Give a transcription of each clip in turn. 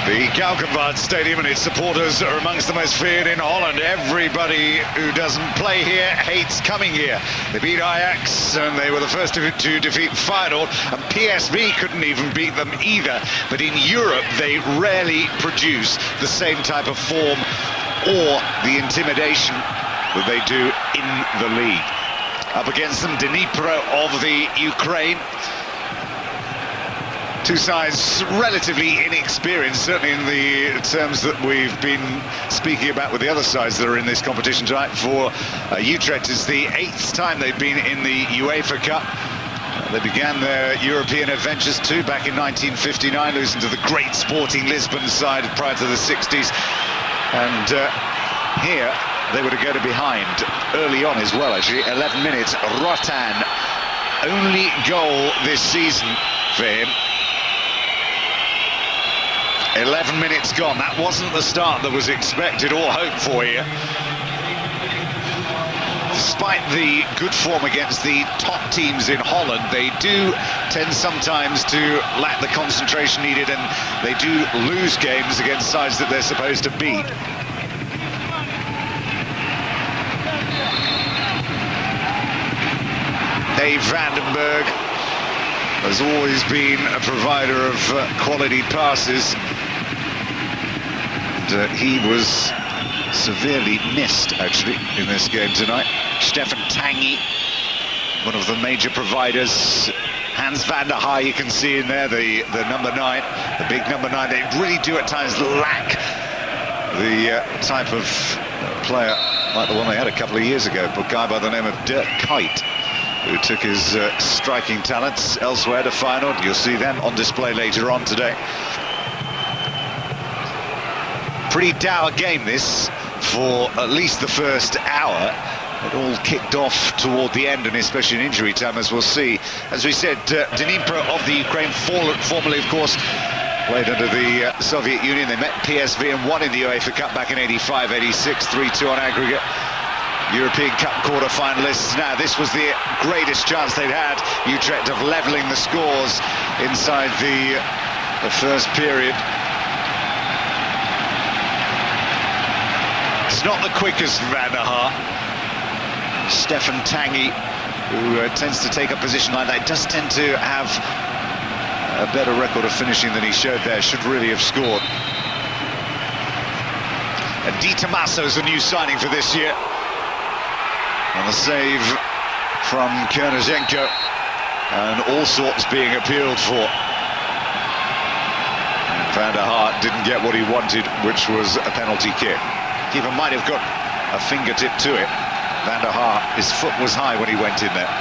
The Gальгенваарd Stadium and its supporters are amongst the most feared in Holland. Everybody who doesn't play here hates coming here. They beat Ajax and they were the first to defeat Feyenoord, and PSV couldn't even beat them either. But in Europe, they rarely produce the same type of form or the intimidation that they do in the league. Up against them, Dnepr of the Ukraine. Two sides relatively inexperienced, certainly in the terms that we've been speaking about with the other sides that are in this competition tonight. For Utrecht, it's the 8th time they've been in the UEFA Cup. They began their European adventures too back in 1959, losing to the great Sporting Lisbon side prior to the 60s. And here they were to go to behind early on as well, actually. 11 minutes, Rotань, only goal this season for him. 11 minutes gone. That wasn't the start that was expected or hoped for here. Despite the good form against the top teams in Holland, they do tend sometimes to lack the concentration needed, and they do lose games against sides that they're supposed to beat. Dave Vandenberg has always been a provider of quality passes. And, he was severely missed, actually, in this game tonight. Stefan Tanguy, one of the major providers. Hans van der Haar, you can see in there, the number 9, the big number 9. They really do at times lack the type of player like the one they had a couple of years ago, a guy by the name of Dirk Kuyt, who took his striking talents elsewhere to Feyenoord. You'll see them on display later on today. Pretty dour game this for at least the first hour. It all kicked off toward the end, and especially in injury time, as we'll see. As we said, Dnepr of the Ukraine, formerly, of course, played under the Soviet Union. They met PSV and won in the UEFA Cup back in 85, 86, 3-2 on aggregate. European Cup quarter-finalists. Now, this was the greatest chance they'd had, Utrecht, of levelling the scores inside the first period. It's not the quickest Van der Haar. Stefan Tanguy, who tends to take a position like that, does tend to have a better record of finishing than he showed there, should really have scored. And Di Tommaso's a new signing for this year. And the save from Kernozenko, and all sorts being appealed for. And Van der Haar didn't get what he wanted, which was a penalty kick. Keeper might have got a fingertip to it. Van der Haar, his foot was high when he went in there.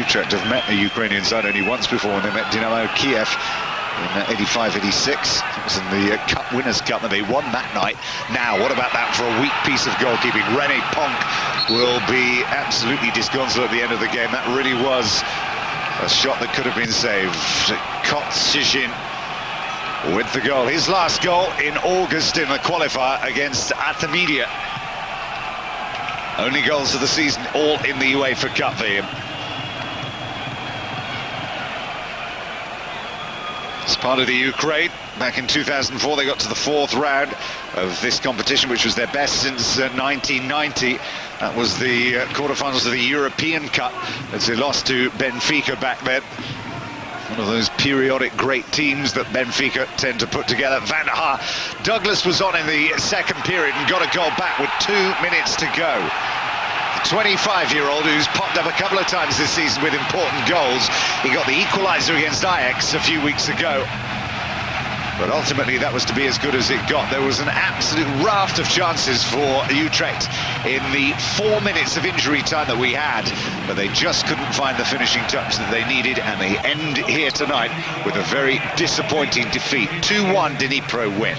Utrecht have met a Ukrainian side only once before, when they met Dynamo Kiev in 85-86. It was in the Cup Winners' Cup, and they won that night. Now, what about that for a weak piece of goalkeeping? René Ponk will be absolutely disconsolate at the end of the game. That really was a shot that could have been saved. Kostyshin with the goal. His last goal in August in the qualifier against Artemisia. Only goals of the season, all in the UEFA Cup for him. As part of the Ukraine, back in 2004, they got to the 4th round of this competition, which was their best since 1990. That was the quarterfinals of the European Cup, as they lost to Benfica back then. One of those periodic great teams that Benfica tend to put together. Van der Haar. Douglas was on in the second period and got a goal back with 2 minutes to go. The 25-year-old who's popped up a couple of times this season with important goals. He got the equaliser against Ajax a few weeks ago. But ultimately, that was to be as good as it got. There was an absolute raft of chances for Utrecht in the 4 minutes of injury time that we had, but they just couldn't find the finishing touch that they needed, and they end here tonight with a very disappointing defeat. 2-1 Dnipro win.